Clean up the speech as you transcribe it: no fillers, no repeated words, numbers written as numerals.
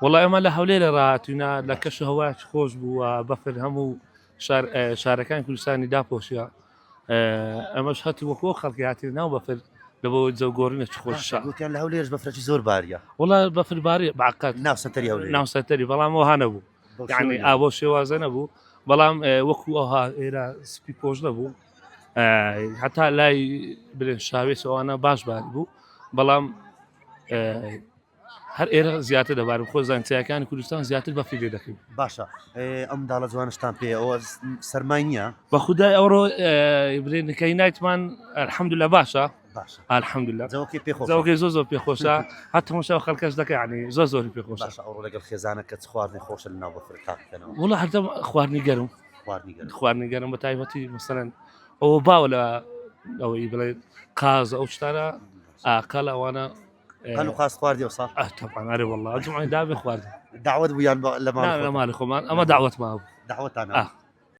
والله ئێمە لە هەولێرە ڕاهاتووینە لە کەش هەوایەکی خۆش بوو و بەفر هەموو شارەکانی کوردستانی داپۆشیە. ئەمەش هەتی وەکو خەڵکی هاتیە ناو بەفر لەبەوەی جەوگۆڕینێکی خۆشە. گوتیان لە هەولێرش بەفرەی زۆر باریە. وڵا بەفرباری بەعقەت ناو سەتەری هەولێر. ناو سەتەری بەڵام ئەوها نەبوو. یعنی ئابۆ شێوازە نەبوو بەڵام وەکو ئەوها ئێرە سپی پۆش نەبوو. هەتا لای بڵێن شاوێش ئەوانە باش باری بوو بەڵام هەر ئێرە زیاتر دەبارم خۆ زانتیەکانی کوردستان زیاتر بەفری لێ دەکەین. باشە ئەم داڵە جوانشتان پێ ئەوە سەرمای نییە؟ بە خودای ئەوڕۆ برێنەکەی نایتمان الحەمدولله باشە. باشە الحەمدولله جەوەکی پێخۆش. جەوەکی زۆر پێخۆشە هەتا هەموو خەڵکەش دەکەی یعنی زۆری پێخۆشە. باشە ئەوڕۆ لەگەڵ خێزانەکە چ خواردنی خۆشە لە ناو بەفر تاقەکەنەوە؟ وڵا هەردەم خواردنی گەرم خواردنی گەرم بە تایبەتی مەسەلەن ئەوە باوە لە ئەوەی بڵێ قاز ئەو شتانە ئاقەڵ ئەوانە هەلو خاست خواردی ئەوساڵ؟ طبعا ئەرێ وەڵڵا جومعەی دابێ خواردن. داوەت بوویان لە ماڵی خۆمان ئەمە داوەت ما بوو. داوەتانە